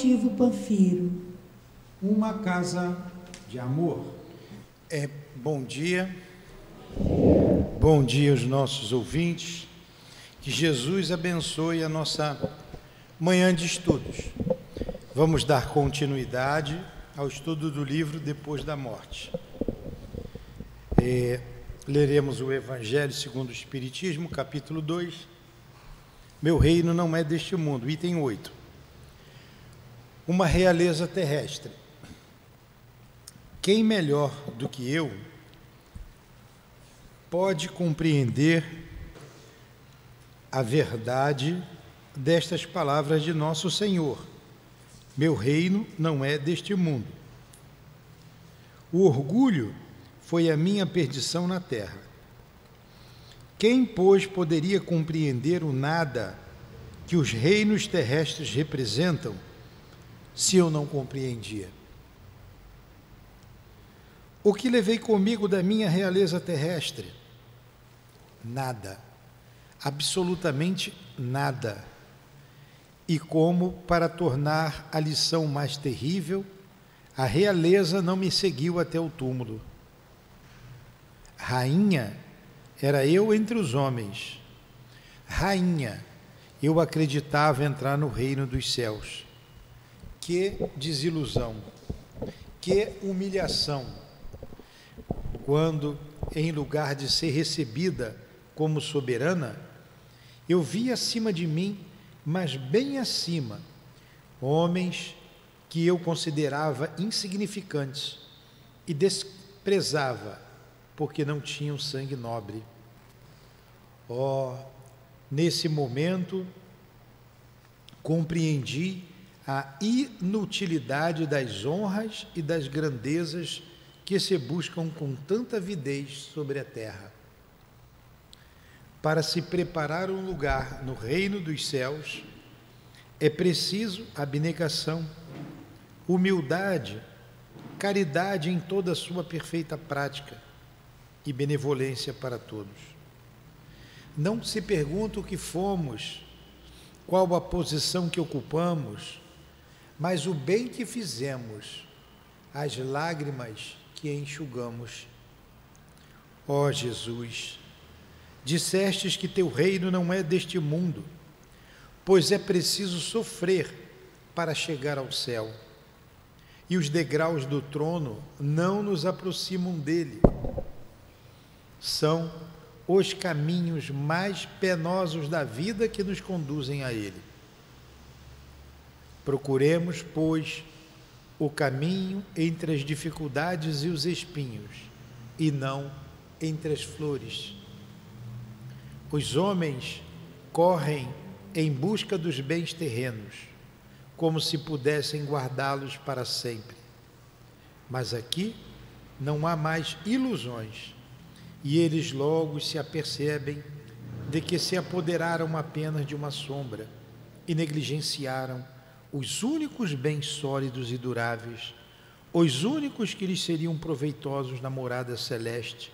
altivo Panfiro. Uma casa de amor. Bom dia aos nossos ouvintes, que Jesus abençoe a nossa manhã de estudos. Vamos dar continuidade ao estudo do livro Depois da Morte. Leremos o Evangelho segundo o Espiritismo, capítulo 2, Meu reino não é deste mundo, item 8. Uma realeza terrestre. Quem melhor do que eu pode compreender a verdade destas palavras de nosso Senhor? Meu reino não é deste mundo. O orgulho foi a minha perdição na terra. Quem, pois, poderia compreender o nada que os reinos terrestres representam, se eu não compreendia? O que levei comigo da minha realeza terrestre? Nada, absolutamente nada. E como, para tornar a lição mais terrível, a realeza não me seguiu até o túmulo. Rainha era eu entre os homens. Rainha, eu acreditava entrar no reino dos céus. Que desilusão, que humilhação, quando, em lugar de ser recebida como soberana, eu vi acima de mim, mas bem acima, homens que eu considerava insignificantes e desprezava, porque não tinham sangue nobre. Nesse momento, compreendi a inutilidade das honras e das grandezas que se buscam com tanta avidez sobre a terra. Para se preparar um lugar no reino dos céus, é preciso abnegação, humildade, caridade em toda a sua perfeita prática e benevolência para todos. Não se pergunta o que fomos, qual a posição que ocupamos, mas o bem que fizemos, as lágrimas que enxugamos. Ó Jesus, dissestes que teu reino não é deste mundo, pois é preciso sofrer para chegar ao céu, e os degraus do trono não nos aproximam dele. São os caminhos mais penosos da vida que nos conduzem a ele. Procuremos, pois, o caminho entre as dificuldades e os espinhos, e não entre as flores. Os homens correm em busca dos bens terrenos, como se pudessem guardá-los para sempre. Mas aqui não há mais ilusões, e eles logo se apercebem de que se apoderaram apenas de uma sombra e negligenciaram os únicos bens sólidos e duráveis, os únicos que lhes seriam proveitosos na morada celeste,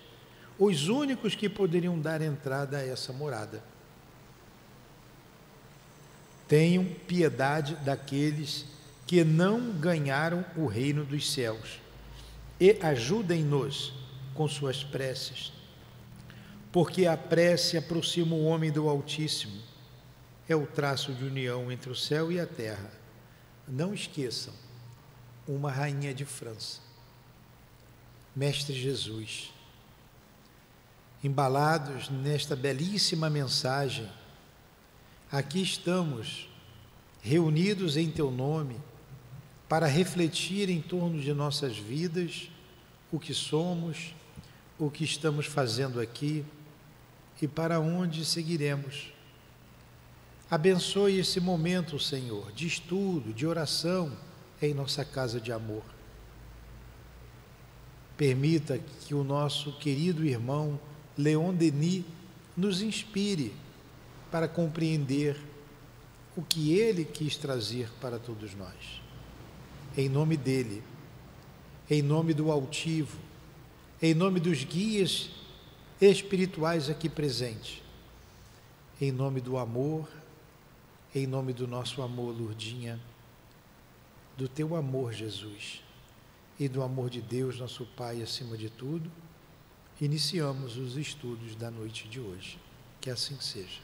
os únicos que poderiam dar entrada a essa morada. Tenham piedade daqueles que não ganharam o reino dos céus e ajudem-nos com suas preces, porque a prece aproxima o homem do Altíssimo, é o traço de união entre o céu e a terra. Não esqueçam, uma rainha de França, Mestre Jesus. Embalados nesta belíssima mensagem, aqui estamos, reunidos em teu nome, para refletir em torno de nossas vidas, o que somos, o que estamos fazendo aqui e para onde seguiremos. Abençoe esse momento, Senhor, de estudo, de oração em nossa casa de amor. Permita que o nosso querido irmão Leon Denis nos inspire para compreender o que ele quis trazer para todos nós. Em nome dele, em nome do altivo, em nome dos guias espirituais aqui presentes, em nome do amor, em nome do nosso amor, Lourdinha, do teu amor, Jesus, e do amor de Deus, nosso Pai, acima de tudo, iniciamos os estudos da noite de hoje. Que assim seja.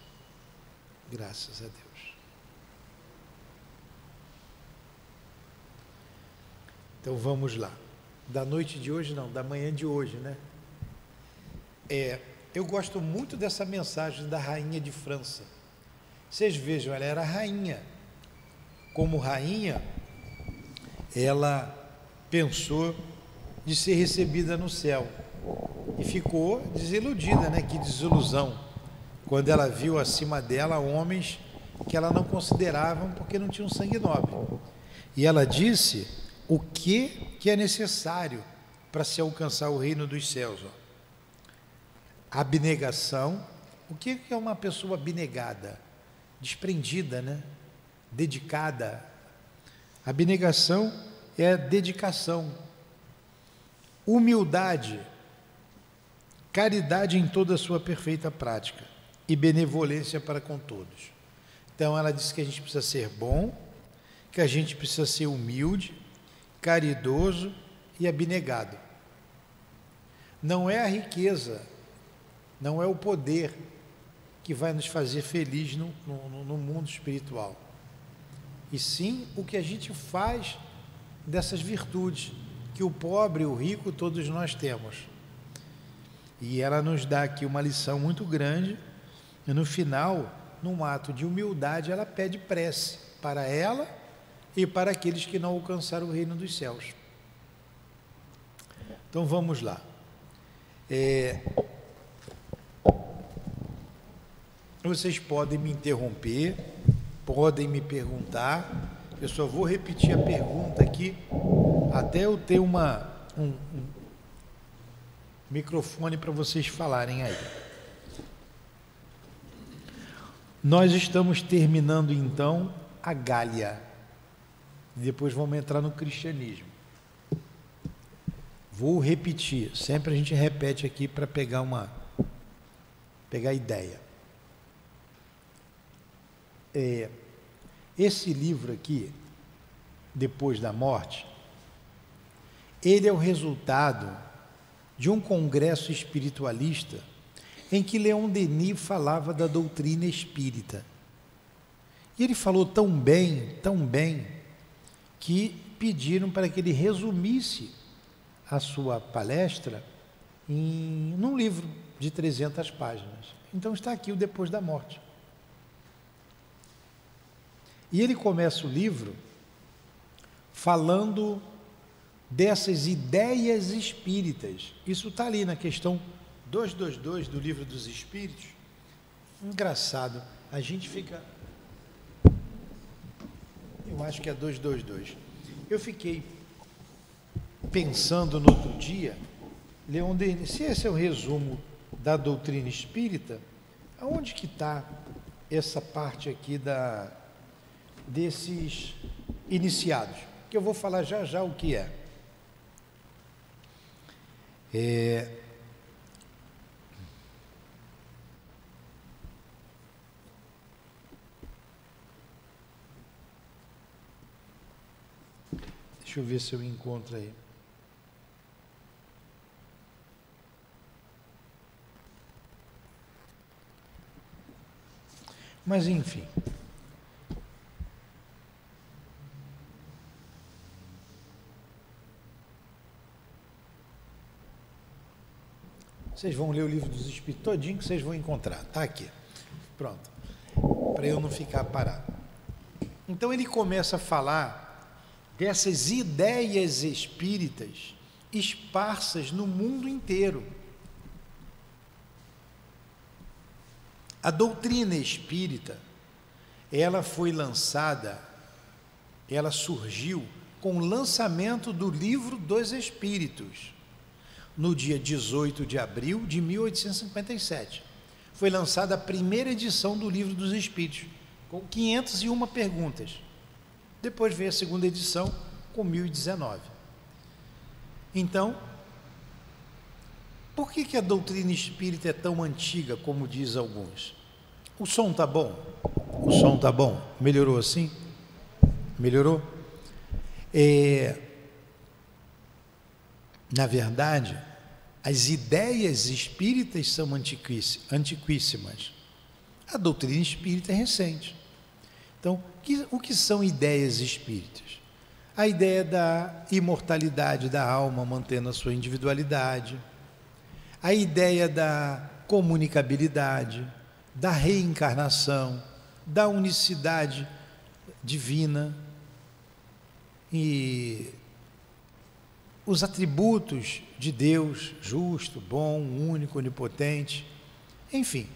Graças a Deus. Então vamos lá. Da noite de hoje não, da manhã de hoje, né? Eu gosto muito dessa mensagem da rainha de França. Vocês vejam, ela era rainha. Como rainha, ela pensou de ser recebida no céu e ficou desiludida, né? Que desilusão, quando ela viu acima dela homens que ela não considerava porque não tinham sangue nobre. E ela disse o que é necessário para se alcançar o reino dos céus. Abnegação. O que é uma pessoa abnegada? Desprendida, né? Dedicada. Abnegação é dedicação. Humildade, caridade em toda a sua perfeita prática e benevolência para com todos. Então ela disse que a gente precisa ser bom, que a gente precisa ser humilde, caridoso e abnegado. Não é a riqueza, não é o poder que vai nos fazer feliz no mundo espiritual, e sim o que a gente faz dessas virtudes que o pobre e o rico todos nós temos. E ela nos dá aqui uma lição muito grande, e no final, num ato de humildade, ela pede prece para ela e para aqueles que não alcançaram o reino dos céus. Então vamos lá. Vocês podem me interromper, podem me perguntar, eu só vou repetir a pergunta aqui, até eu ter um microfone para vocês falarem aí. Nós estamos terminando então a Gália, depois vamos entrar no cristianismo. Vou repetir, sempre a gente repete aqui para pegar ideia. Esse livro aqui, Depois da Morte, ele é o resultado de um congresso espiritualista em que Leon Denis falava da doutrina espírita. E ele falou tão bem, que pediram para que ele resumisse a sua palestra num livro de 300 páginas. Então está aqui o Depois da Morte. E ele começa o livro falando dessas ideias espíritas. Isso está ali na questão 222 do Livro dos Espíritos. Engraçado, a gente fica... Eu acho que é 222. Eu fiquei pensando no outro dia, Leon Denis, se esse é o resumo da doutrina espírita, aonde que está essa parte aqui desses iniciados? Que eu vou falar já o que é. Deixa eu ver se eu encontro aí. Mas enfim. Vocês vão ler o Livro dos Espíritos todinho que vocês vão encontrar. Está aqui. Pronto. Para eu não ficar parado. Então ele começa a falar dessas ideias espíritas esparsas no mundo inteiro. A doutrina espírita, ela foi lançada, ela surgiu com o lançamento do Livro dos Espíritos, no dia 18 de abril de 1857. Foi lançada a primeira edição do Livro dos Espíritos, com 501 perguntas. Depois veio a segunda edição, com 1019. Então, por que a doutrina espírita é tão antiga, como diz alguns? O som está bom? O som está bom? Melhorou assim? Melhorou? Na verdade, as ideias espíritas são antiquíssimas. A doutrina espírita é recente. Então, o que são ideias espíritas? A ideia da imortalidade da alma mantendo a sua individualidade, a ideia da comunicabilidade, da reencarnação, da unicidade divina e os atributos de Deus, justo, bom, único, onipotente, enfim,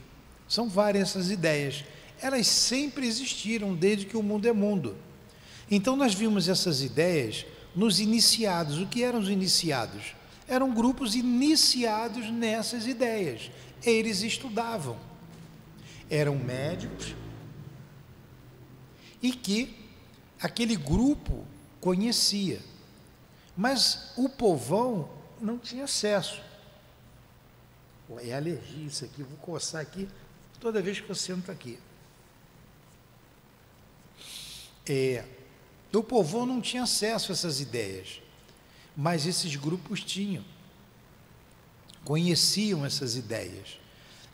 são várias essas ideias. Elas sempre existiram desde que o mundo é mundo. Então nós vimos essas ideias nos iniciados. O que eram os iniciados? Eram grupos iniciados nessas ideias. Eles estudavam. Eram médicos e que aquele grupo conhecia. Mas o povão não tinha acesso. É alergia isso aqui, vou coçar aqui toda vez que eu sento aqui. O povão não tinha acesso a essas ideias, mas esses grupos tinham, conheciam essas ideias.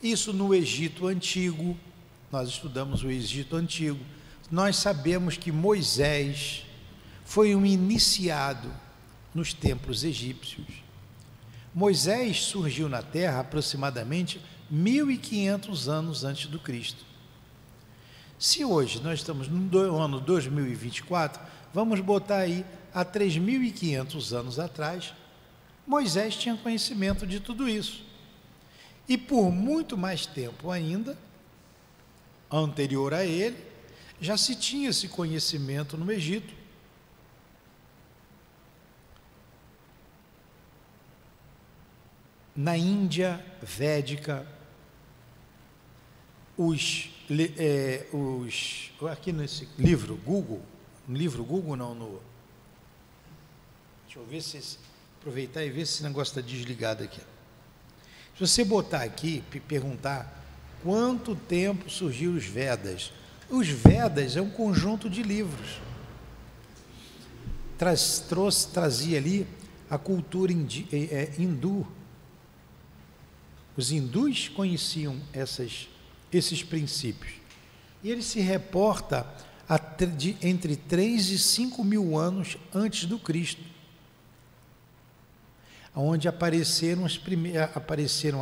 Isso no Egito Antigo, nós estudamos o Egito Antigo, nós sabemos que Moisés foi um iniciado nos templos egípcios. Moisés surgiu na Terra aproximadamente 1500 anos antes do Cristo. Se hoje nós estamos no ano 2024, vamos botar aí há 3500 anos atrás, Moisés tinha conhecimento de tudo isso. E por muito mais tempo ainda, anterior a ele, já se tinha esse conhecimento no Egito. Na Índia védica, aqui nesse livro Google, deixa eu ver aproveitar e ver se esse negócio está desligado aqui. Se você botar aqui e perguntar quanto tempo surgiu os Vedas, os Vedas é um conjunto de livros. Trazia ali a cultura hindu. Os hindus conheciam esses princípios. E ele se reporta entre 3 e 5 mil anos antes do Cristo, onde apareceram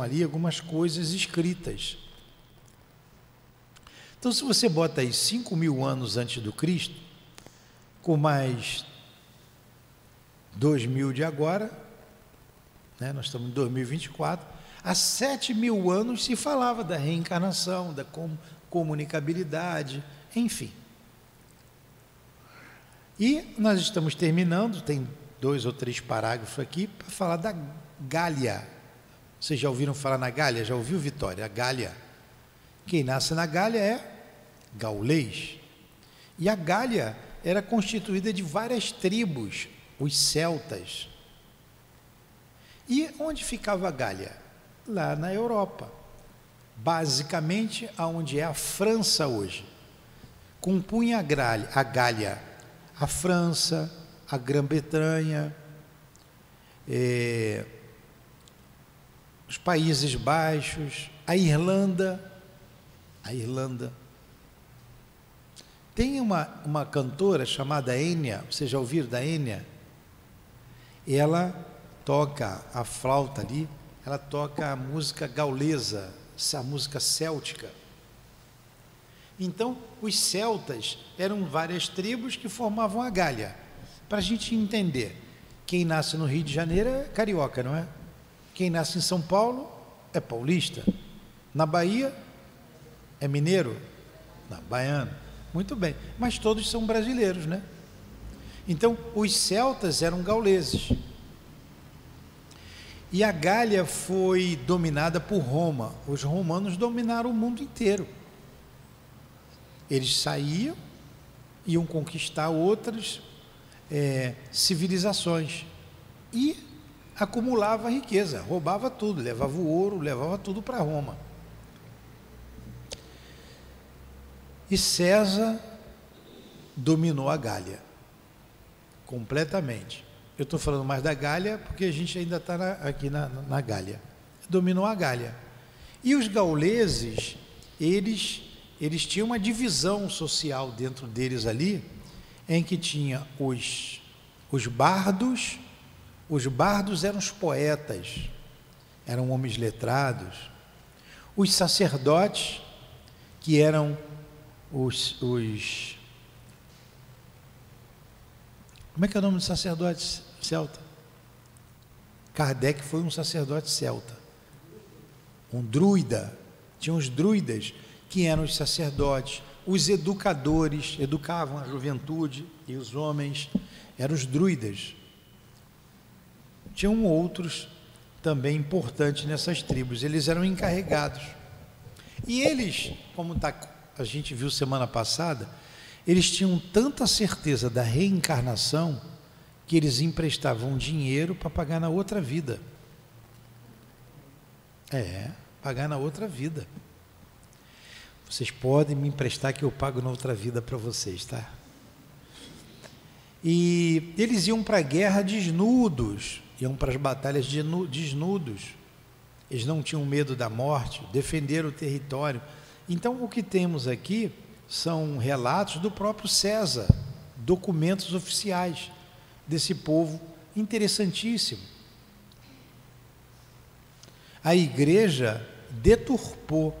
ali algumas coisas escritas. Então, se você bota aí 5 mil anos antes do Cristo, com mais 2 mil de agora, né, nós estamos em 2024, há 7 mil anos se falava da reencarnação, da comunicabilidade, enfim. E nós estamos terminando, tem 2 ou 3 parágrafos aqui, para falar da Gália. Vocês já ouviram falar na Gália? Já ouviu, Vitória? A Gália. Quem nasce na Gália é gaulês. E a Gália era constituída de várias tribos, os celtas. E onde ficava a Gália? Lá na Europa, basicamente aonde é a França hoje. Compunha a Gália, a França, a Grã-Bretanha, os Países Baixos, a Irlanda. Tem uma cantora chamada Enya, vocês já ouviram da Enya? Ela toca a flauta ali, ela toca a música gaulesa, a música céltica. Então, os celtas eram várias tribos que formavam a Gália. Para a gente entender, quem nasce no Rio de Janeiro é carioca, não é? Quem nasce em São Paulo é paulista. Na Bahia é mineiro? Não, baiano. Muito bem, mas todos são brasileiros, né? Então, os celtas eram gauleses. E a Gália foi dominada por Roma. Os romanos dominaram o mundo inteiro. Eles saíam, iam conquistar outras civilizações e acumulava riqueza, roubava tudo, levava o ouro, levava tudo para Roma. E César dominou a Gália. completamente. Eu estou falando mais da Gália porque a gente ainda está aqui na Gália. Dominou a Gália. E os gauleses, eles tinham uma divisão social dentro deles ali, em que tinha os bardos. Os bardos eram os poetas, eram homens letrados. Os sacerdotes, que eram os como é que é o nome do sacerdote celta? Kardec foi um sacerdote celta, um druida. Tinha os druidas, que eram os sacerdotes. Os educadores educavam a juventude e os homens, eram os druidas. Tinham outros também importantes nessas tribos, eles eram encarregados. E eles, como a gente viu semana passada, eles tinham tanta certeza da reencarnação que eles emprestavam dinheiro para pagar na outra vida. Pagar na outra vida. Vocês podem me emprestar que eu pago na outra vida para vocês, tá? E eles iam para a guerra desnudos, iam para as batalhas desnudos. Eles não tinham medo da morte, defenderam o território. Então, o que temos aqui são relatos do próprio César, documentos oficiais desse povo, interessantíssimo. A igreja deturpou,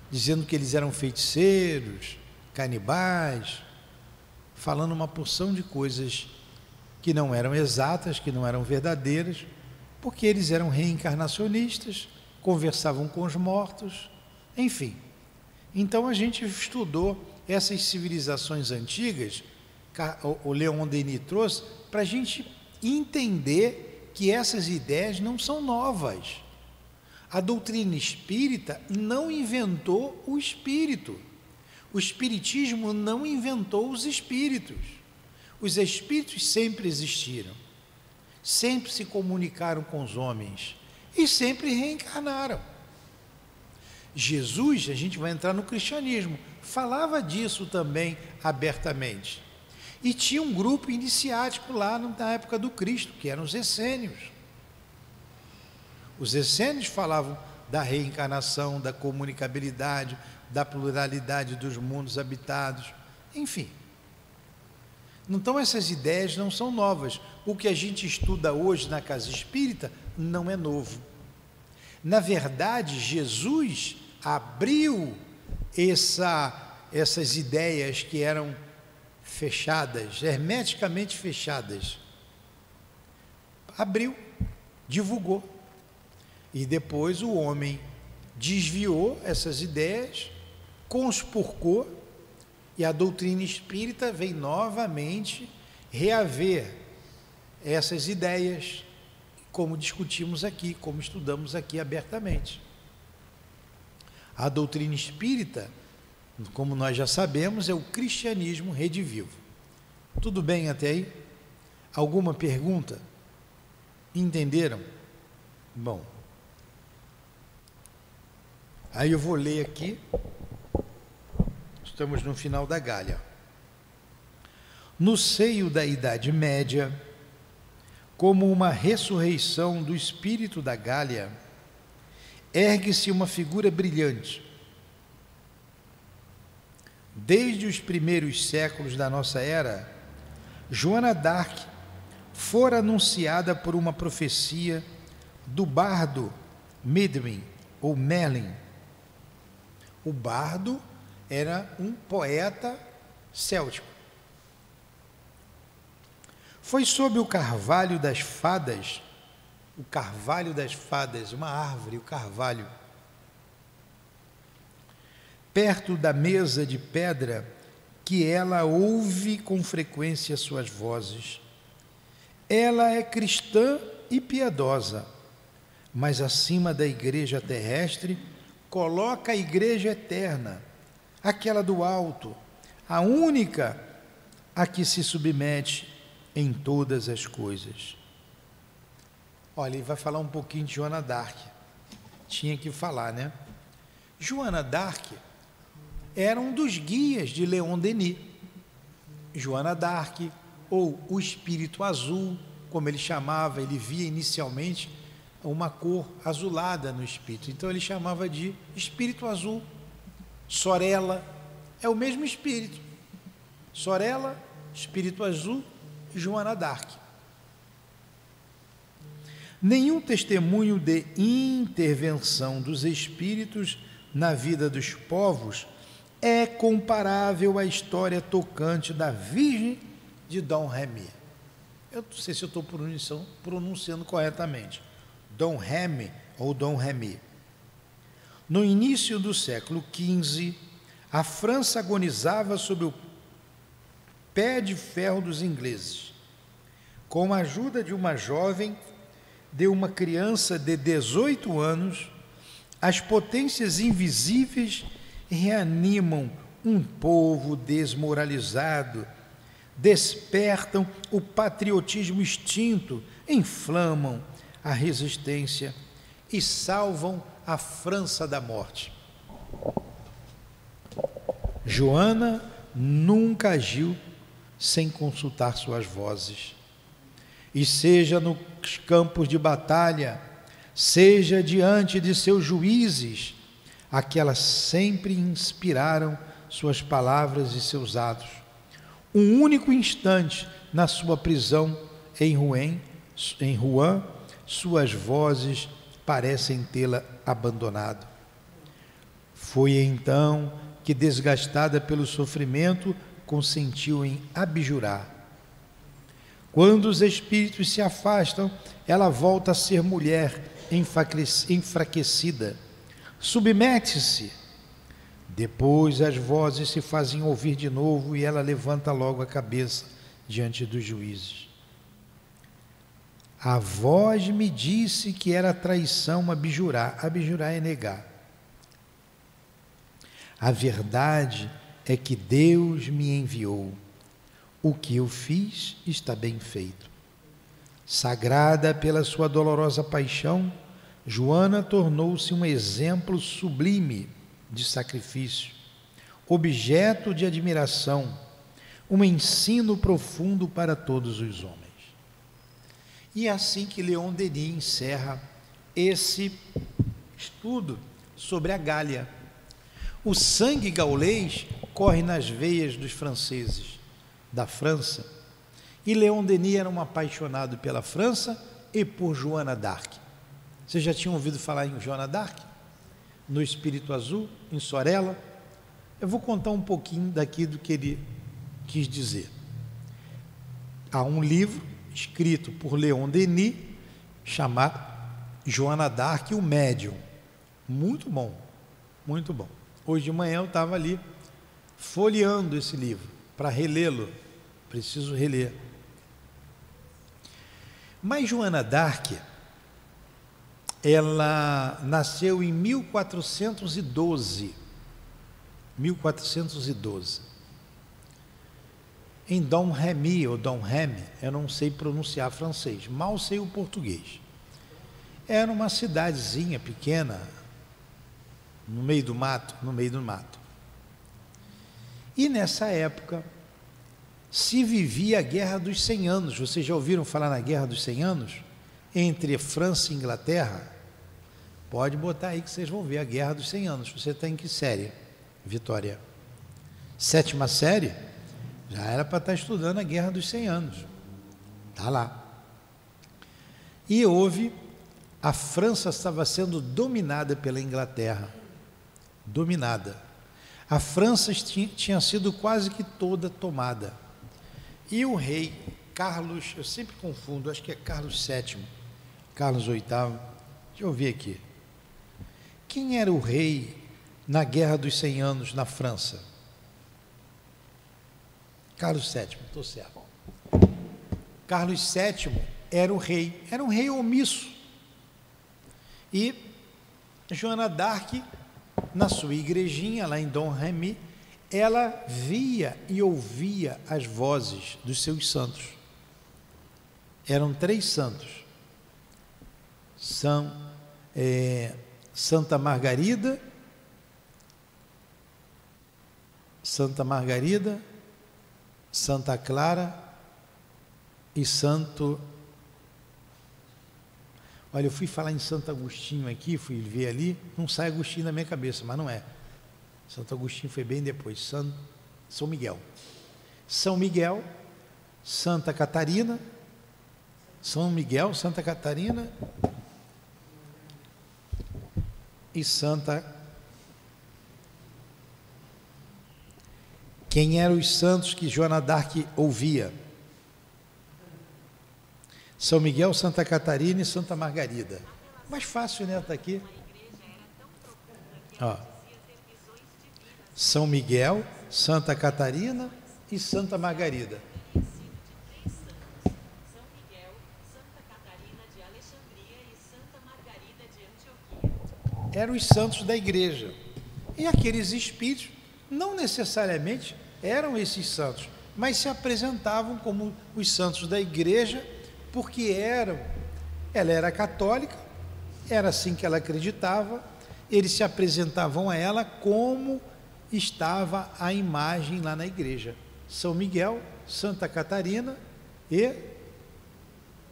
dizendo que eles eram feiticeiros, canibais, falando uma porção de coisas que não eram exatas, que não eram verdadeiras, porque eles eram reencarnacionistas, conversavam com os mortos, enfim. Então a gente estudou essas civilizações antigas, o Leon Denis trouxe, para a gente entender que essas ideias não são novas. A doutrina espírita não inventou o espírito. O espiritismo não inventou os espíritos. Os espíritos sempre existiram, sempre se comunicaram com os homens e sempre reencarnaram. Jesus, a gente vai entrar no cristianismo, falava disso também abertamente. E tinha um grupo iniciático lá na época do Cristo, que eram os essênios. Os essênios falavam da reencarnação, da comunicabilidade, da pluralidade dos mundos habitados, enfim. Então essas ideias não são novas. O que a gente estuda hoje na casa espírita não é novo. Na verdade, Jesus abriu essas ideias que eram fechadas, hermeticamente fechadas. Abriu, divulgou. E depois o homem desviou essas ideias, conspurcou, e a doutrina espírita vem novamente reaver essas ideias, como discutimos aqui, como estudamos aqui abertamente. A doutrina espírita, como nós já sabemos, é o cristianismo redivivo. Tudo bem até aí? Alguma pergunta? Entenderam? Bom, aí eu vou ler aqui, estamos no final da Gália. No seio da Idade Média, como uma ressurreição do espírito da Gália, ergue-se uma figura brilhante. Desde os primeiros séculos da nossa era, Joana d'Arc fora anunciada por uma profecia do bardo Medwin, ou Merlin. O bardo era um poeta céltico. Foi sob o carvalho das fadas, uma árvore, o carvalho, perto da mesa de pedra, que ela ouve com frequência suas vozes. Ela é cristã e piedosa, mas acima da igreja terrestre, coloca a igreja eterna, aquela do alto, a única a que se submete em todas as coisas. Olha, ele vai falar um pouquinho de Joana d'Arc. Tinha que falar, né? Joana d'Arc era um dos guias de Leon Denis. Joana d'Arc, ou o espírito azul, como ele chamava, ele via inicialmente uma cor azulada no espírito, então ele chamava de espírito azul. Sorella é o mesmo espírito. Sorella, espírito azul e Joana d'Arc. Nenhum testemunho de intervenção dos espíritos na vida dos povos é comparável à história tocante da Virgem de Dom Remy. Eu não sei se eu estou pronunciando corretamente. Dom Remy ou Dom Remy. No início do século XV, a França agonizava sob o pé de ferro dos ingleses. Com a ajuda de uma jovem, de uma criança de 18 anos, as potências invisíveis reanimam um povo desmoralizado, despertam o patriotismo extinto, inflamam a resistência e salvam a França da morte. Joana nunca agiu sem consultar suas vozes. E seja nos campos de batalha, seja diante de seus juízes, aquelas sempre inspiraram suas palavras e seus atos. Um único instante na sua prisão em Rouen, suas vozes parecem tê-la abandonado. Foi então que, desgastada pelo sofrimento, consentiu em abjurar. Quando os espíritos se afastam, ela volta a ser mulher enfraquecida. Submete-se. Depois as vozes se fazem ouvir de novo e ela levanta logo a cabeça diante dos juízes. A voz me disse que era traição abjurar. Abjurar é negar. A verdade é que Deus me enviou. O que eu fiz está bem feito. Sagrada pela sua dolorosa paixão, Joana tornou-se um exemplo sublime de sacrifício, objeto de admiração, um ensino profundo para todos os homens. E é assim que Leon Denis encerra esse estudo sobre a Gália. O sangue gaulês corre nas veias dos franceses, da França, e Leon Denis era um apaixonado pela França e por Joana d'Arc. Vocês já tinham ouvido falar em Joana d'Arc? No Espírito Azul, em Sorella? Eu vou contar um pouquinho daqui do que ele quis dizer. Há um livro escrito por Leon Denis chamado Joana d'Arc e o Médium. Muito bom, muito bom. Hoje de manhã eu estava ali folheando esse livro para relê-lo. Preciso reler. Mas Joana d'Arc, ela nasceu em 1412. Em Dom Remy, ou Dom Remy, eu não sei pronunciar francês, mal sei o português. Era uma cidadezinha pequena, no meio do mato. E nessa época se vivia a Guerra dos 100 Anos. Vocês já ouviram falar na Guerra dos 100 Anos? Entre França e Inglaterra? Pode botar aí que vocês vão ver a Guerra dos 100 Anos. Você está em que série, Vitória? 7ª série? Já era para estar estudando a Guerra dos 100 Anos. Está lá. E a França estava sendo dominada pela Inglaterra. Dominada. A França tinha sido quase que toda tomada. E o rei Carlos, eu sempre confundo, acho que é Carlos VII, Carlos VIII, deixa eu ver aqui. Quem era o rei na Guerra dos 100 Anos na França? Carlos VII, estou certo. Carlos VII era um rei omisso. E Joana d'Arc, na sua igrejinha, lá em Dom Remy, ela via e ouvia as vozes dos seus santos. Eram 3 santos. Santa Margarida, Santa Clara e Santo... Olha, eu fui falar em Santo Agostinho aqui, fui ver ali, não sai Agostinho na minha cabeça, mas não é. Santo Agostinho foi bem depois, São Miguel. São Miguel, Santa Catarina, São Miguel, Santa Catarina e Santa... Quem eram os santos que Joana d'Arc ouvia? São Miguel, Santa Catarina e Santa Margarida. Mais fácil, né? Está aqui. Ó. São Miguel, Santa Catarina e Santa Margarida. Eram os santos da igreja. E aqueles espíritos não necessariamente eram esses santos, mas se apresentavam como os santos da igreja, porque ela era católica, era assim que ela acreditava, eles se apresentavam a ela como estava a imagem lá na igreja. São Miguel, Santa Catarina e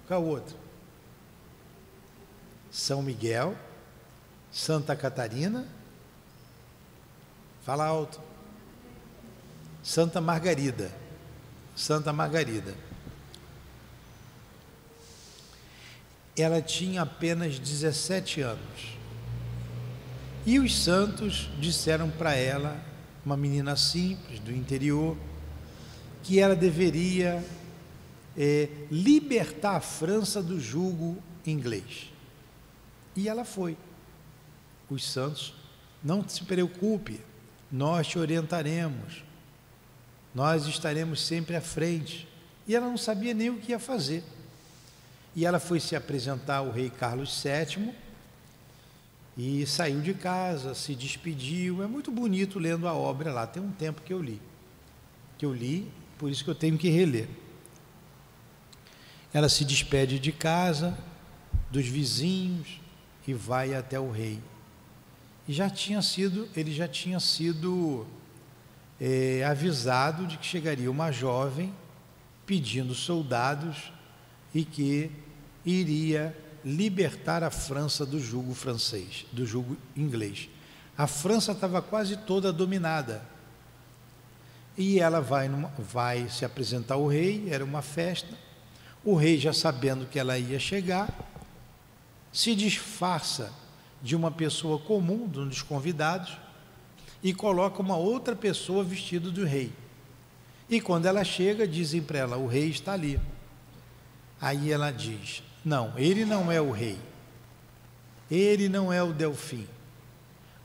qual outro? São Miguel, Santa Catarina, fala alto, Santa Margarida, Santa Margarida. Ela tinha apenas 17 anos. E os santos disseram para ela, uma menina simples do interior, que ela deveria libertar a França do jugo inglês. E ela foi. Os santos, não se preocupe, nós te orientaremos, nós estaremos sempre à frente. E ela não sabia nem o que ia fazer. E ela foi se apresentar ao rei Carlos VII e saiu de casa, se despediu. É muito bonito lendo a obra lá, tem um tempo que eu li, por isso que eu tenho que reler. Ela se despede de casa, dos vizinhos e vai até o rei. E ele já tinha sido avisado de que chegaria uma jovem pedindo soldados e que iria libertar a França do jugo francês, do jugo inglês. A França estava quase toda dominada. E ela vai se apresentar ao rei, era uma festa. O rei, já sabendo que ela ia chegar, se disfarça de uma pessoa comum, de um dos convidados, e coloca uma outra pessoa vestida do rei. E quando ela chega, dizem para ela, o rei está ali. Aí ela diz, não, ele não é o rei, ele não é o Delfim,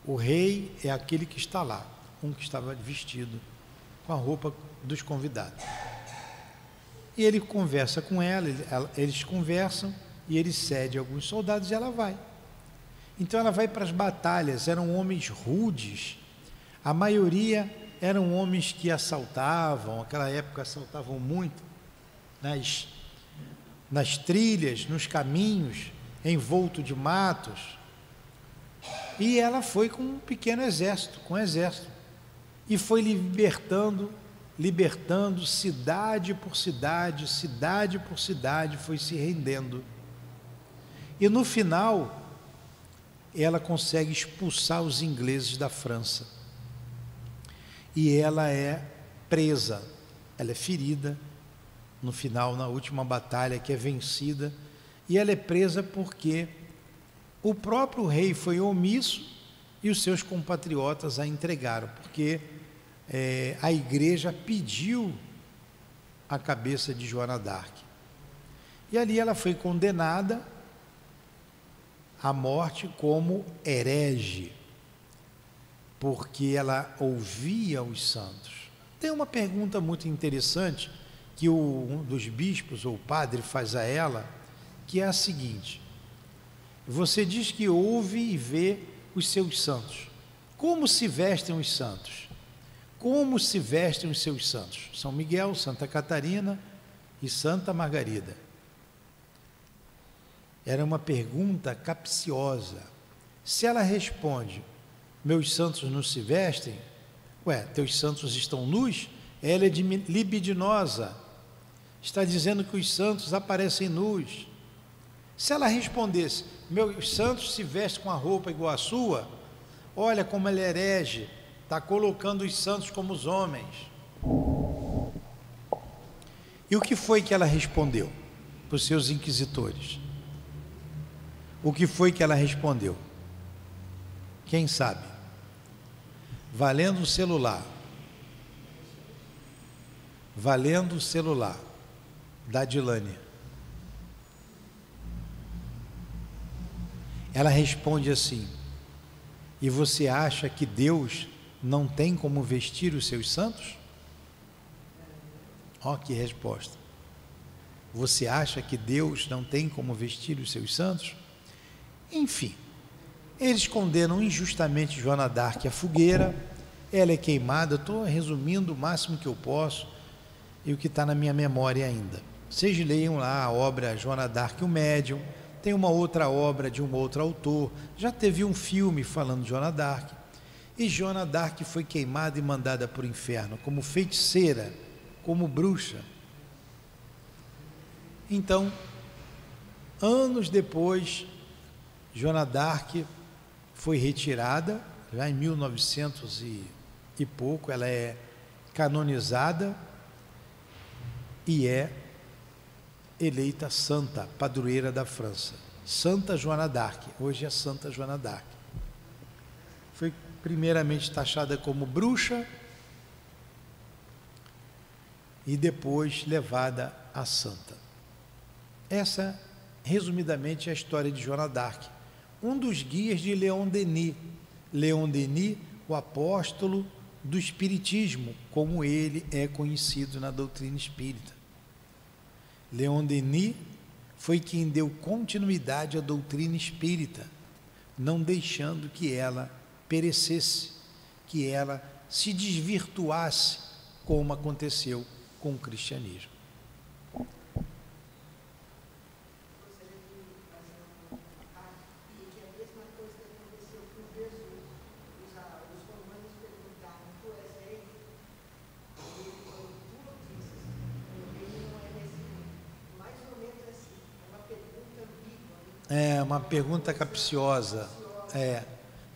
o rei é aquele que está lá, um que estava vestido com a roupa dos convidados. E ele conversa com ela, eles conversam, e ele cede alguns soldados e ela vai. Então ela vai para as batalhas, eram homens rudes, a maioria eram homens que assaltavam, naquela época assaltavam muito, nas trilhas, nos caminhos, envolto de matos. E ela foi com um pequeno exército, e foi libertando cidade por cidade, foi se rendendo. E no final, ela consegue expulsar os ingleses da França. E ela é presa, ela é ferida, no final, na última batalha, que é vencida, e ela é presa porque o próprio rei foi omisso e os seus compatriotas a entregaram, porque a igreja pediu a cabeça de Joana d'Arc. E ali ela foi condenada à morte como herege, porque ela ouvia os santos. Tem uma pergunta muito interessante que um dos bispos ou padre faz a ela, que é a seguinte: você diz que ouve e vê os seus santos. Como se vestem os santos? Como se vestem os seus santos? São Miguel, Santa Catarina e Santa Margarida. Era uma pergunta capciosa. Se ela responde, meus santos não se vestem, teus santos estão nus, ela é libidinosa. Está dizendo que os santos aparecem nus. Se ela respondesse, meus santos se vestem com a roupa igual à sua, olha como ela é herege, está colocando os santos como os homens. E o que foi que ela respondeu para os seus inquisitores? O que foi que ela respondeu? Quem sabe? Valendo o celular. Valendo o celular da Dilane. Ela responde assim: e você acha que Deus não tem como vestir os seus santos? Ó, que resposta. Você acha que Deus não tem como vestir os seus santos? Enfim, eles condenam injustamente Joana d'Arc à fogueira, ela é queimada. Estou resumindo o máximo que eu posso e o que está na minha memória ainda. Vocês leiam lá a obra Joana d'Arc e o Médium, tem uma outra obra de um outro autor, já teve um filme falando de Joana d'Arc, e Joana d'Arc foi queimada e mandada para o inferno como feiticeira, como bruxa. Então, anos depois, Joana d'Arc foi retirada, já em 1900 e pouco, ela é canonizada e é eleita santa, padroeira da França. Santa Joana d'Arc, hoje é Santa Joana d'Arc. Foi primeiramente taxada como bruxa e depois levada a santa. Essa, resumidamente, é a história de Joana d'Arc, um dos guias de Leon Denis. Leon Denis, o apóstolo do espiritismo, como ele é conhecido na doutrina espírita. Leon Denis foi quem deu continuidade à doutrina espírita, não deixando que ela perecesse, que ela se desvirtuasse, como aconteceu com o cristianismo. É uma pergunta capciosa.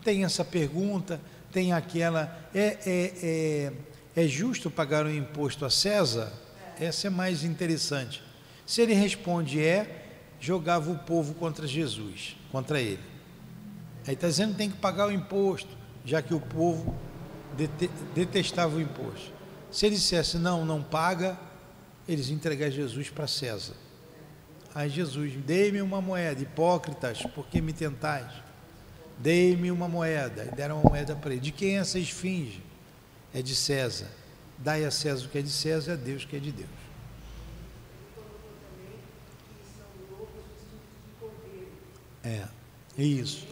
Tem essa pergunta, tem aquela. É justo pagar o imposto a César? Essa é mais interessante. Se ele responde jogava o povo contra Jesus, contra ele. Aí está dizendo que tem que pagar o imposto, já que o povo detestava o imposto. Se ele dissesse não paga, eles entregam Jesus para César. Aí Jesus, dei-me uma moeda, hipócritas, por que me tentais? Dei-me uma moeda, e deram uma moeda para ele. De quem é essa esfinge? É de César. Dai a César o que é de César, a Deus o que é de Deus. Isso.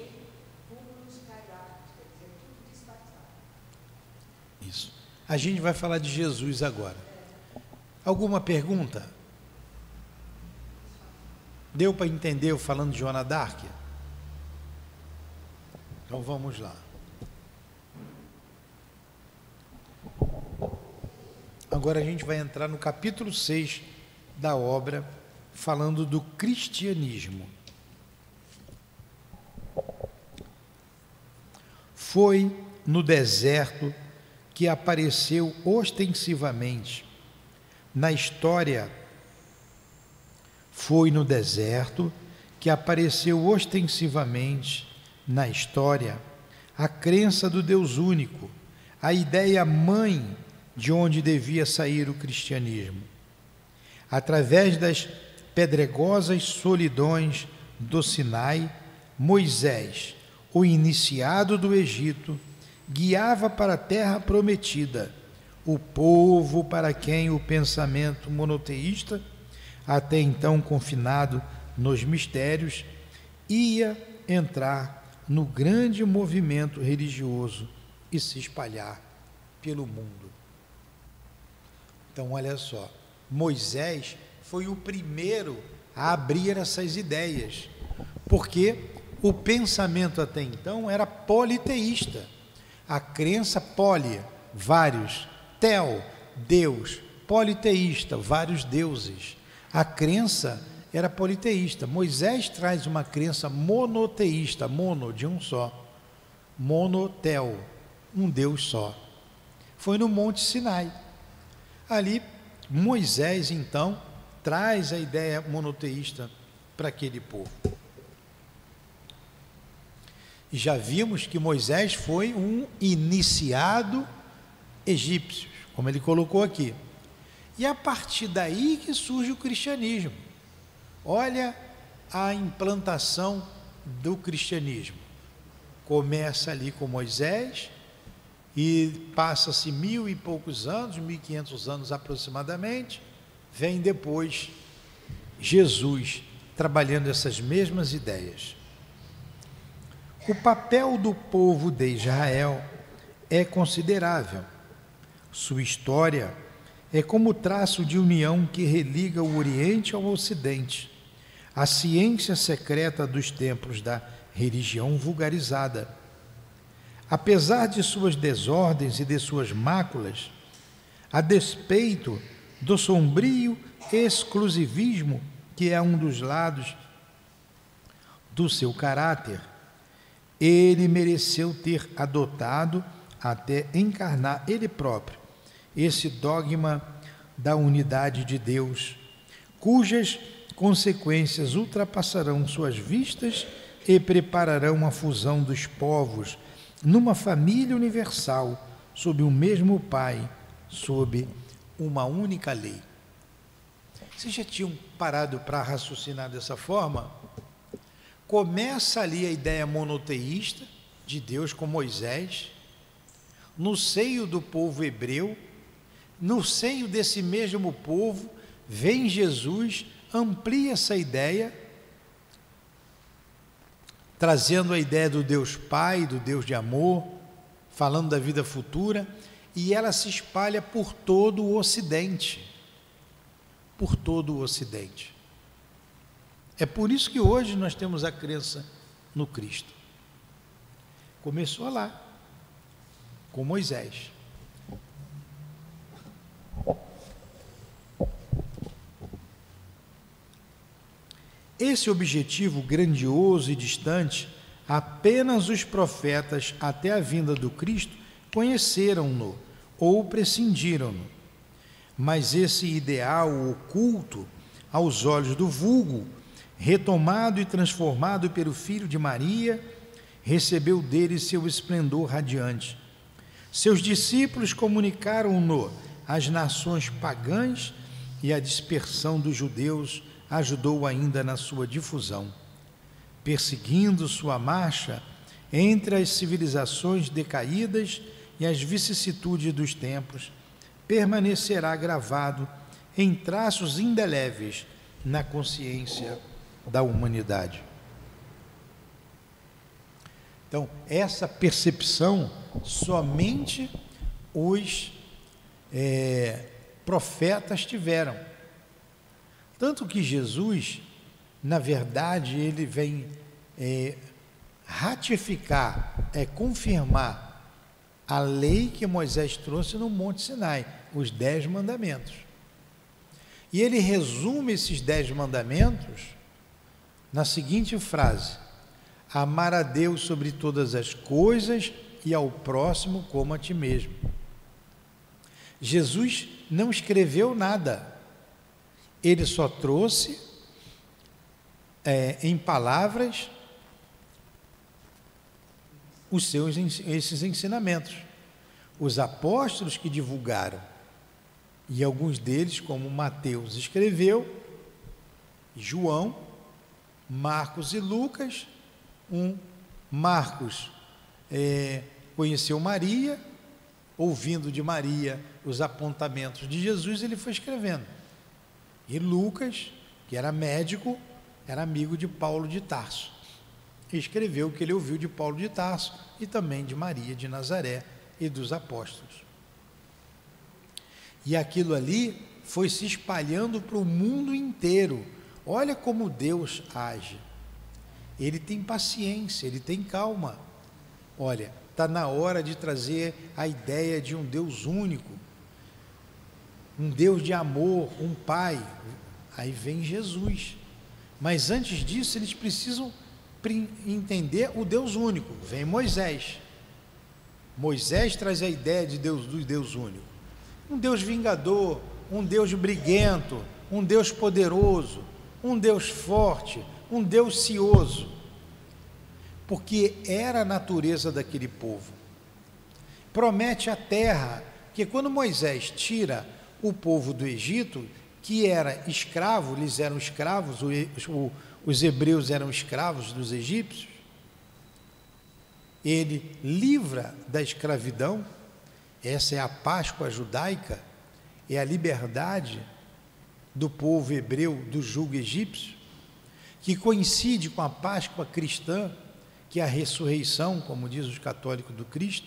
Isso. A gente vai falar de Jesus agora. Alguma pergunta? Deu para entender eu falando de Joana d'Arc? Então vamos lá. Agora a gente vai entrar no capítulo 6 da obra, falando do cristianismo. Foi no deserto que apareceu ostensivamente na história. Foi no deserto que apareceu ostensivamente na história a crença do Deus único, a ideia mãe de onde devia sair o cristianismo. Através das pedregosas solidões do Sinai, Moisés, o iniciado do Egito, guiava para a terra prometida o povo para quem o pensamento monoteísta, até então confinado nos mistérios, ia entrar no grande movimento religioso e se espalhar pelo mundo. Então, olha só, Moisés foi o primeiro a abrir essas ideias, porque o pensamento até então era politeísta. A crença vários, tel, Deus, politeísta, vários deuses. A crença era politeísta. Moisés traz uma crença monoteísta, mono, de um só. Monotel, um Deus só. Foi no Monte Sinai. Ali, Moisés, então, traz a ideia monoteísta para aquele povo. E já vimos que Moisés foi um iniciado egípcio, como ele colocou aqui. E a partir daí que surge o cristianismo. Olha a implantação do cristianismo. Começa ali com Moisés e passa-se 1000 e poucos anos, 1500 anos aproximadamente, vem depois Jesus trabalhando essas mesmas ideias. O papel do povo de Israel é considerável. Sua história é como traço de união que religa o Oriente ao Ocidente, a ciência secreta dos templos da religião vulgarizada. Apesar de suas desordens e de suas máculas, a despeito do sombrio exclusivismo que é um dos lados do seu caráter, ele mereceu ter adotado, até encarnar ele próprio, esse dogma da unidade de Deus, cujas consequências ultrapassarão suas vistas e prepararão a fusão dos povos numa família universal, sob o mesmo Pai, sob uma única lei. Vocês já tinham parado para raciocinar dessa forma? Começa ali a ideia monoteísta de Deus com Moisés, no seio do povo hebreu, no seio desse mesmo povo, vem Jesus, amplia essa ideia, trazendo a ideia do Deus Pai, do Deus de amor, falando da vida futura, e ela se espalha por todo o Ocidente. Por todo o Ocidente. É por isso que hoje nós temos a crença no Cristo. Começou lá, com Moisés. Esse objetivo grandioso e distante, apenas os profetas até a vinda do Cristo conheceram-no ou prescindiram-no. Mas esse ideal oculto aos olhos do vulgo, retomado e transformado pelo Filho de Maria, recebeu dele seu esplendor radiante. Seus discípulos comunicaram-no às nações pagãs e a dispersão dos judeus ajudou ainda na sua difusão. Perseguindo sua marcha entre as civilizações decaídas e as vicissitudes dos tempos, permanecerá gravado em traços indeléveis na consciência da humanidade. Então, essa percepção somente os profetas tiveram. Tanto que Jesus, na verdade, ele vem ratificar, confirmar a lei que Moisés trouxe no Monte Sinai, os 10 mandamentos. E ele resume esses 10 mandamentos na seguinte frase: amar a Deus sobre todas as coisas e ao próximo como a ti mesmo. Jesus não escreveu nada, ele só trouxe em palavras esses ensinamentos. Os apóstolos que divulgaram, e alguns deles, como Mateus escreveu, João, Marcos e Lucas. Marcos conheceu Maria, ouvindo de Maria os apontamentos de Jesus, ele foi escrevendo. E Lucas, que era médico, era amigo de Paulo de Tarso, escreveu o que ele ouviu de Paulo de Tarso e também de Maria de Nazaré e dos apóstolos. E aquilo ali foi se espalhando para o mundo inteiro. Olha como Deus age. Ele tem paciência, ele tem calma. Olha, está na hora de trazer a ideia de um Deus único. um Deus de amor, um Pai. Aí vem Jesus. Mas antes disso, eles precisam entender o Deus único. Vem Moisés. Moisés traz a ideia de do Deus único. Um Deus vingador, um Deus briguento, um Deus poderoso, um Deus forte, um Deus cioso. Porque era a natureza daquele povo. Promete a terra, que quando Moisés tira o povo do Egito, que era escravo, eles eram escravos, os hebreus eram escravos dos egípcios, ele livra da escravidão. Essa é a Páscoa judaica, é a liberdade do povo hebreu do jugo egípcio, que coincide com a Páscoa cristã, que é a ressurreição, como diz os católicos, do Cristo.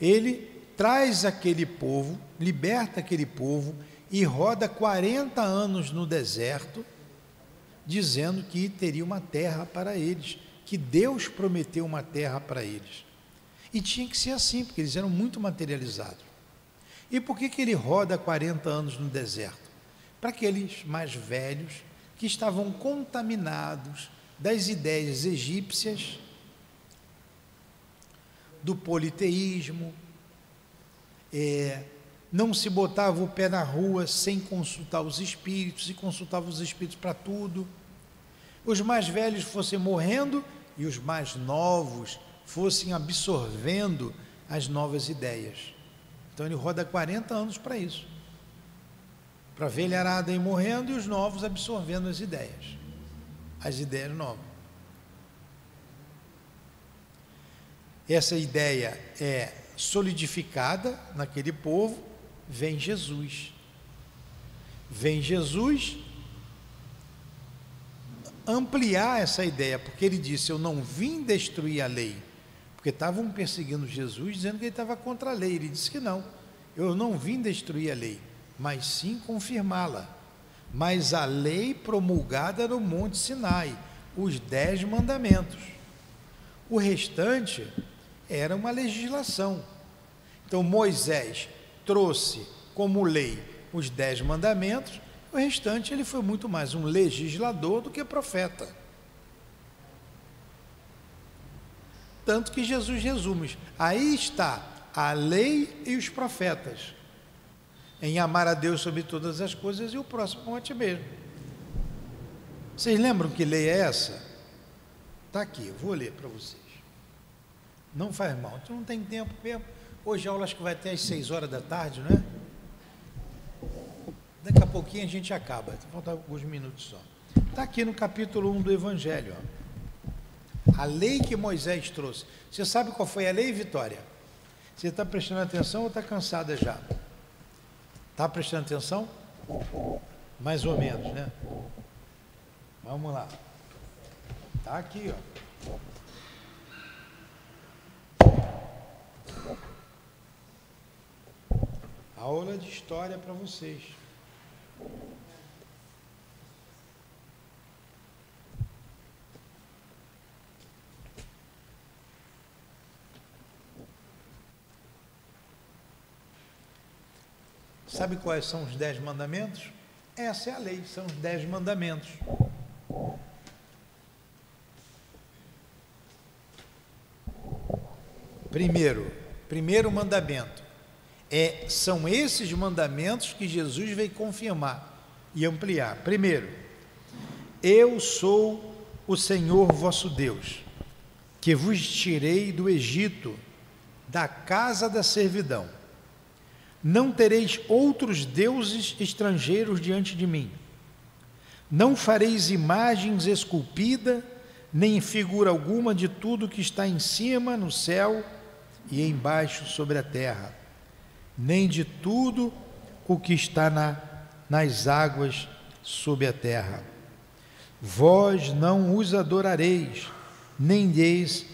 Ele traz aquele povo, liberta aquele povo e roda 40 anos no deserto, dizendo que teria uma terra para eles, que Deus prometeu uma terra para eles. E tinha que ser assim, porque eles eram muito materializados. E por que ele roda 40 anos no deserto? Para aqueles mais velhos que estavam contaminados das ideias egípcias, do politeísmo, não se botava o pé na rua sem consultar os espíritos, e consultava os espíritos para tudo. Os mais velhos fossem morrendo e os mais novos fossem absorvendo as novas ideias. Então ele roda 40 anos para isso, para a velharada ir morrendo e os novos absorvendo as ideias novas. Essa ideia é solidificada naquele povo. Vem Jesus ampliar essa ideia, porque ele disse: eu não vim destruir a lei, porque estavam perseguindo Jesus, dizendo que ele estava contra a lei. Ele disse que não, eu não vim destruir a lei, mas sim confirmá-la. Mas a lei promulgada no Monte Sinai, os 10 mandamentos, o restante era uma legislação. Então Moisés trouxe como lei os 10 mandamentos, o restante ele foi muito mais um legislador do que profeta. Tanto que Jesus resume: aí está a lei e os profetas, em amar a Deus sobre todas as coisas e o próximo como a ti mesmo. Vocês lembram que lei é essa? Está aqui, eu vou ler para vocês. Não faz mal, tu não tem tempo mesmo. Hoje a aula acho que vai até às 6 horas da tarde, não é? Daqui a pouquinho a gente acaba, falta alguns minutos só. Está aqui no capítulo 1 do Evangelho, ó. A lei que Moisés trouxe. Você sabe qual foi a lei, Vitória? Você está prestando atenção ou está cansada já? Está prestando atenção? Mais ou menos, né? Vamos lá. Está aqui, ó. Aula de história para vocês. Sabe quais são os 10 mandamentos? Essa é a lei, são os 10 mandamentos. Primeiro mandamento. São esses mandamentos que Jesus veio confirmar e ampliar. Primeiro, eu sou o Senhor vosso Deus, que vos tirei do Egito, da casa da servidão. Não tereis outros deuses estrangeiros diante de mim. Não fareis imagens esculpidas, nem figura alguma de tudo que está em cima no céu e embaixo sobre a terra, nem de tudo o que está nas águas sob a terra. Vós não os adorareis, nem lhes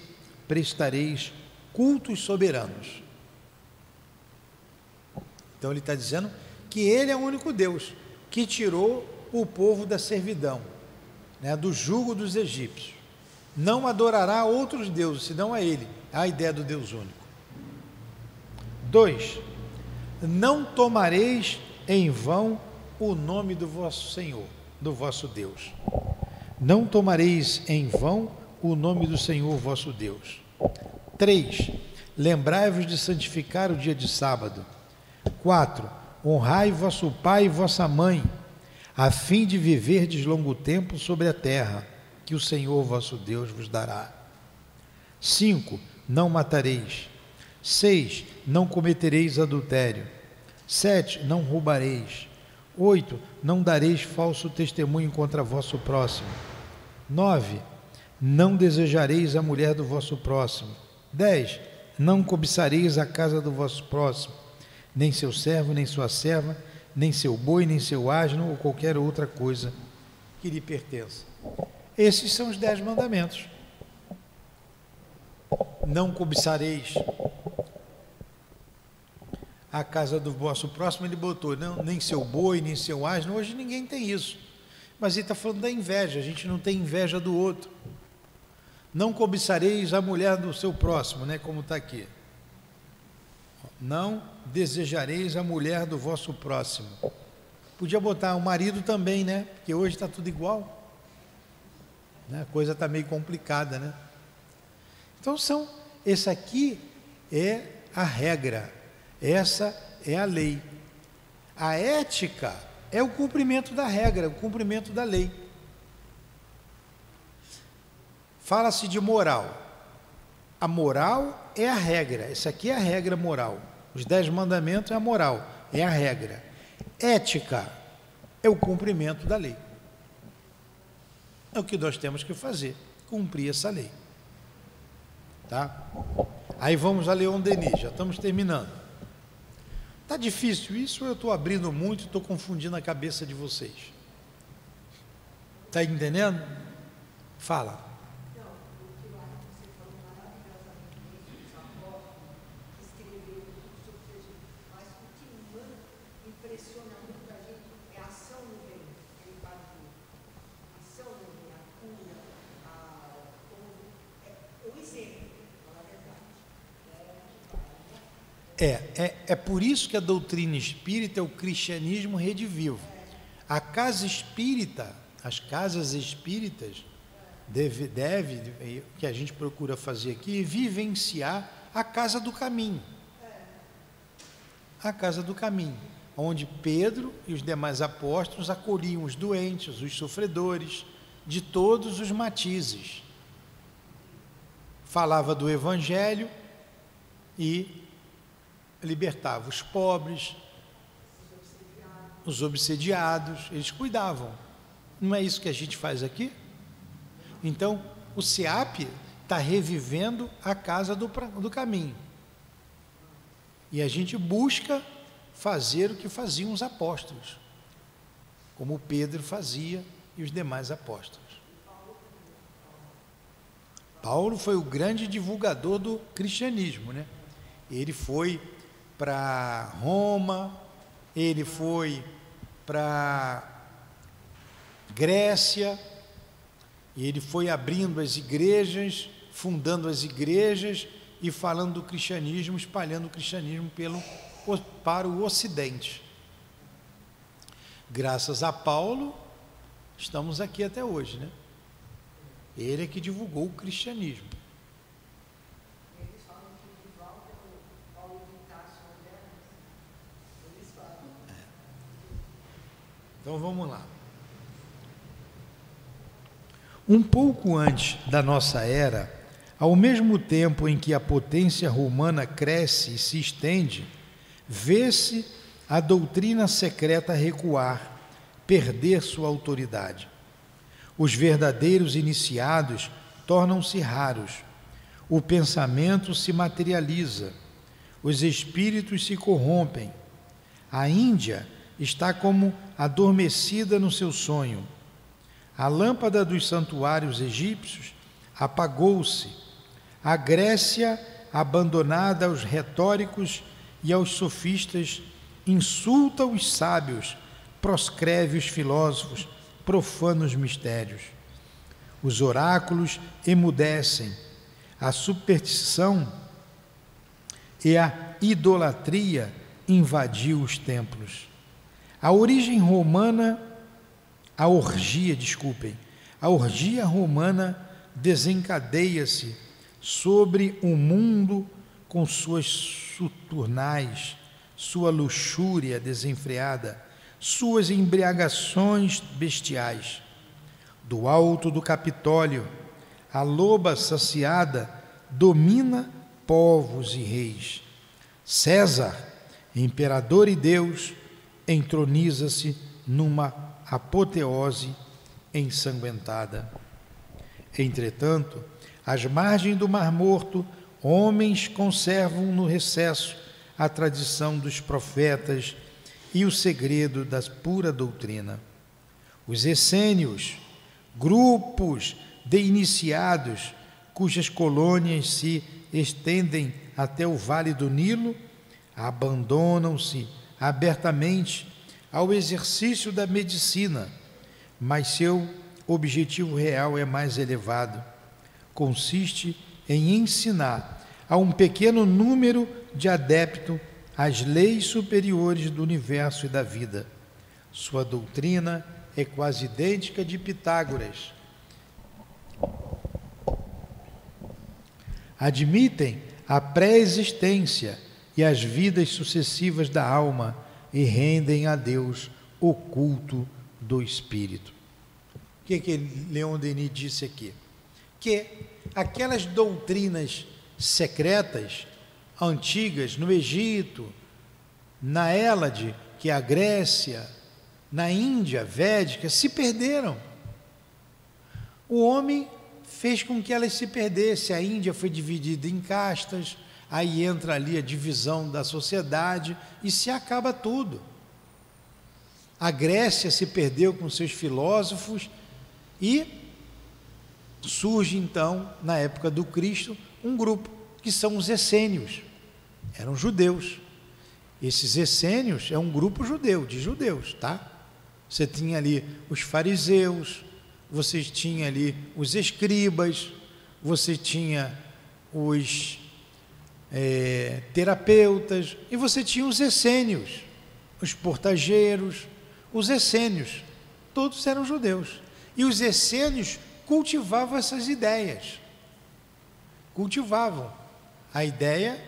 prestareis cultos soberanos. Então ele está dizendo que ele é o único Deus que tirou o povo da servidão, né, do jugo dos egípcios. Não adorará outros deuses, senão a ele. A ideia do Deus único. 2. não tomareis em vão o nome do vosso Senhor, do vosso Deus. Não tomareis em vão o nome do Senhor vosso Deus. 3. Lembrai-vos de santificar o dia de sábado. 4. Honrai vosso pai e vossa mãe, a fim de viverdes longo tempo sobre a terra, que o Senhor vosso Deus vos dará. 5. Não matareis. 6. Não cometereis adultério. 7. Não roubareis. 8. Não dareis falso testemunho contra vosso próximo. 9. Não desejareis a mulher do vosso próximo. 10. Não cobiçareis a casa do vosso próximo, nem seu servo, nem sua serva, nem seu boi, nem seu asno, ou qualquer outra coisa que lhe pertença. Esses são os 10 mandamentos. Não cobiçareis a casa do vosso próximo, ele botou, não, nem seu boi, nem seu asno. Hoje ninguém tem isso, mas ele está falando da inveja. A gente não tem inveja do outro. Não cobiçareis a mulher do seu próximo, né, como está aqui. Não desejareis a mulher do vosso próximo. Podia botar o marido também, né, porque hoje está tudo igual, né? A coisa está meio complicada, né? Então esse aqui é a regra, essa é a lei. A ética é o cumprimento da regra, o cumprimento da lei. Fala-se de moral. A moral é a regra. Essa aqui é a regra moral. Os 10 mandamentos é a moral, é a regra. Ética é o cumprimento da lei. É o que nós temos que fazer, cumprir essa lei. Tá? Aí vamos a Leon Denis, já estamos terminando. Está difícil isso ou eu estou abrindo muito e estou confundindo a cabeça de vocês? Está entendendo? Fala. É por isso que a doutrina espírita é o cristianismo redivivo. A casa espírita, as casas espíritas, que a gente procura fazer aqui, vivenciar a casa do caminho. A casa do caminho, onde Pedro e os demais apóstolos acolhiam os doentes, os sofredores, de todos os matizes. Falava do Evangelho e libertava os pobres, os obsediados, eles cuidavam. Não é isso que a gente faz aqui? Então, o SEAP está revivendo a casa do caminho. E a gente busca fazer o que faziam os apóstolos, como Pedro fazia e os demais apóstolos. Paulo foi o grande divulgador do cristianismo, né? Ele foi para Roma, ele foi para Grécia, e ele foi abrindo as igrejas, fundando as igrejas e falando do cristianismo, espalhando o cristianismo para o Ocidente. Graças a Paulo, estamos aqui até hoje, né? Ele é que divulgou o cristianismo. Então vamos lá. Um pouco antes da nossa era, ao mesmo tempo em que a potência romana cresce e se estende, vê-se a doutrina secreta recuar, perder sua autoridade. Os verdadeiros iniciados tornam-se raros, o pensamento se materializa, os espíritos se corrompem. A Índia está como adormecida no seu sonho. A lâmpada dos santuários egípcios apagou-se. A Grécia, abandonada aos retóricos e aos sofistas, insulta os sábios, proscreve os filósofos, profana os mistérios. Os oráculos emudecem. A superstição e a idolatria invadiu os templos. A orgia romana desencadeia-se sobre o mundo com suas suturnais, sua luxúria desenfreada, suas embriagações bestiais. Do alto do Capitólio, a loba saciada domina povos e reis. César, imperador e Deus, entroniza-se numa apoteose ensanguentada. Entretanto, às margens do Mar Morto, homens conservam no recesso a tradição dos profetas e o segredo da pura doutrina. Os essênios, grupos de iniciados, cujas colônias se estendem até o Vale do Nilo, abandonam-se abertamente ao exercício da medicina, mas seu objetivo real é mais elevado. Consiste em ensinar a um pequeno número de adeptos as leis superiores do universo e da vida. Sua doutrina é quase idêntica de Pitágoras. Admitem a pré-existência e as vidas sucessivas da alma e rendem a Deus o culto do Espírito. O que Leon Denis disse aqui? Que aquelas doutrinas secretas, antigas, no Egito, na Hélade, que é a Grécia, na Índia védica, se perderam. O homem fez com que elas se perdessem. A Índia foi dividida em castas, aí entra ali a divisão da sociedade e se acaba tudo. A Grécia se perdeu com seus filósofos e surge então, na época do Cristo, um grupo que são os essênios. Eram judeus. Esses essênios é um grupo judeu, de judeus, tá? Você tinha ali os fariseus, você tinha ali os escribas, você tinha os terapeutas, e você tinha os essênios, os portageiros, os essênios, todos eram judeus. E os essênios cultivavam essas ideias, cultivavam a ideia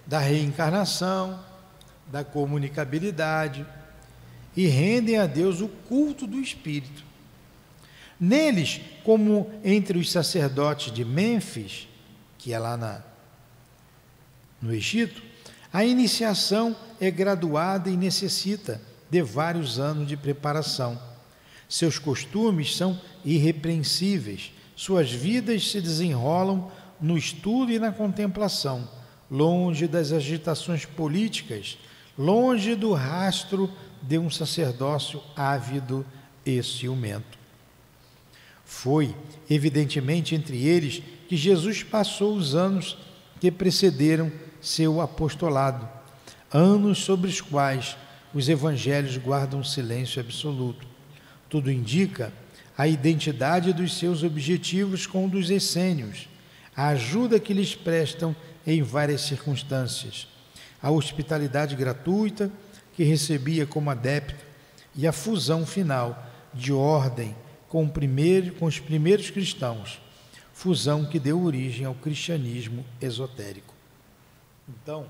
da reencarnação, da comunicabilidade, e rendem a Deus o culto do Espírito. Neles, como entre os sacerdotes de Mênfis, que é lá no Egito, a iniciação é graduada e necessita de vários anos de preparação. Seus costumes são irrepreensíveis, suas vidas se desenrolam no estudo e na contemplação, longe das agitações políticas, longe do rastro de um sacerdócio ávido e ciumento. Foi, evidentemente, entre eles que Jesus passou os anos que precederam seu apostolado, anos sobre os quais os evangelhos guardam silêncio absoluto. Tudo indica a identidade dos seus objetivos com o dos essênios, a ajuda que lhes prestam em várias circunstâncias, a hospitalidade gratuita que recebia como adepto e a fusão final de ordem com os primeiros cristãos, fusão que deu origem ao cristianismo esotérico. Então,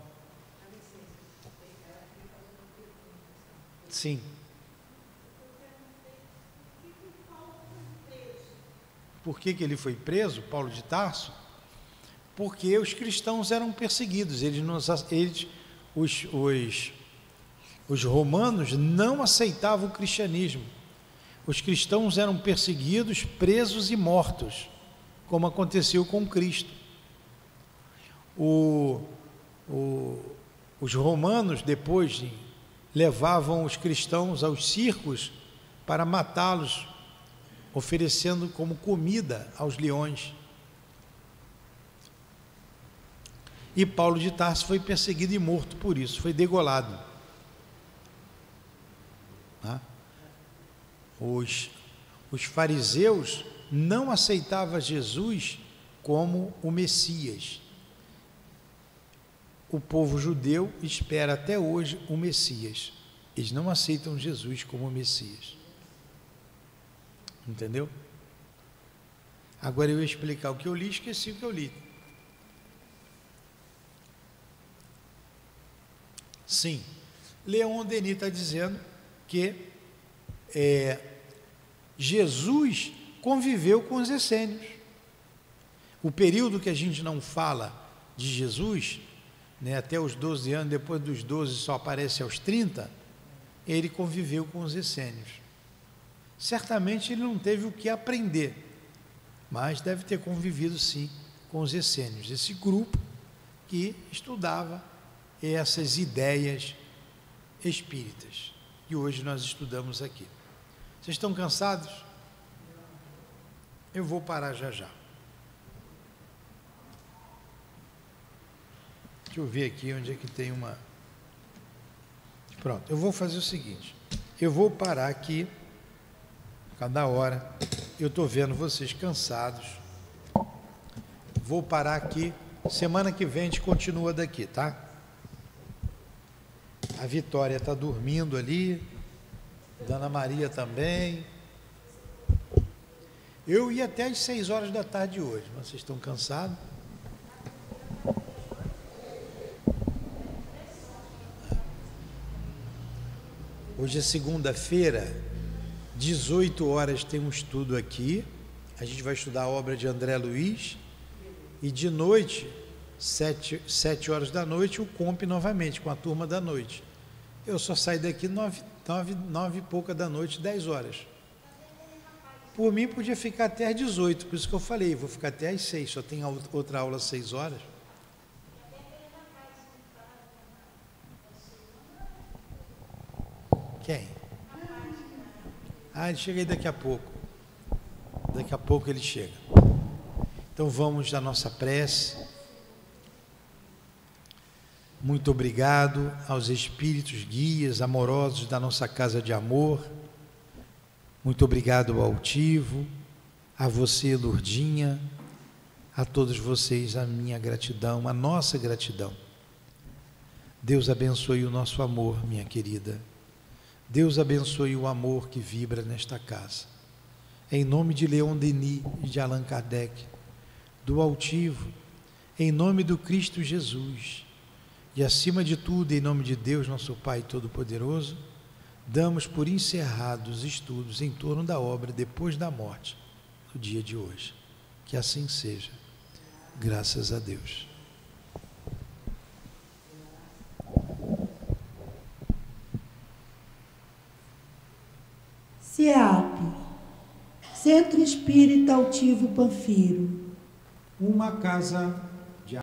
sim. Por que ele foi preso, Paulo de Tarso? Porque os cristãos eram perseguidos, os romanos não aceitavam o cristianismo. Os cristãos eram perseguidos, presos e mortos, como aconteceu com Cristo. Os romanos depois levavam os cristãos aos circos para matá-los, oferecendo como comida aos leões. E Paulo de Tarso foi perseguido e morto por isso, foi degolado. Os fariseus não aceitavam Jesus como o Messias. o povo judeu espera até hoje o Messias. Eles não aceitam Jesus como o Messias. Entendeu? Agora eu vou explicar o que eu li, esqueci o que eu li. Sim, Leon Denis está dizendo que Jesus conviveu com os essênios. O período que a gente não fala de Jesus, né, até os 12 anos, depois dos 12 só aparece aos 30, ele conviveu com os essênios. Certamente ele não teve o que aprender, mas deve ter convivido sim com os essênios, esse grupo que estudava essas ideias espíritas, que hoje nós estudamos aqui. Vocês estão cansados? Eu vou parar já já. Deixa eu ver aqui onde é que tem uma... Pronto, eu vou fazer o seguinte, eu vou parar aqui, cada hora, eu estou vendo vocês cansados, vou parar aqui, semana que vem a gente continua daqui, tá? A Vitória está dormindo ali, Dona Maria também. Eu ia até às 6 horas da tarde hoje, mas vocês estão cansados? Hoje é segunda-feira, 18 horas tem um estudo aqui, a gente vai estudar a obra de André Luiz, e de noite, 7 horas da noite, o comp novamente, com a turma da noite. Eu só saio daqui 9 e pouca da noite, 10 horas. Por mim, podia ficar até às 18, por isso que eu falei, vou ficar até às 6, só tem outra aula às 6 horas. Quem? Ele chega aí daqui a pouco. Daqui a pouco ele chega. Então vamos à nossa prece. Muito obrigado aos espíritos guias amorosos da nossa casa de amor. Muito obrigado ao Altivo, a você, Lourdinha, a todos vocês a minha gratidão, a nossa gratidão. Deus abençoe o nosso amor, minha querida. Deus abençoe o amor que vibra nesta casa. Em nome de Leon Denis e de Allan Kardec, do Altivo, em nome do Cristo Jesus, e acima de tudo, em nome de Deus, nosso Pai Todo-Poderoso, damos por encerrados os estudos em torno da obra depois da morte, no dia de hoje. Que assim seja. Graças a Deus. CEAP, Centro Espírita Altivo Panfiro. Uma casa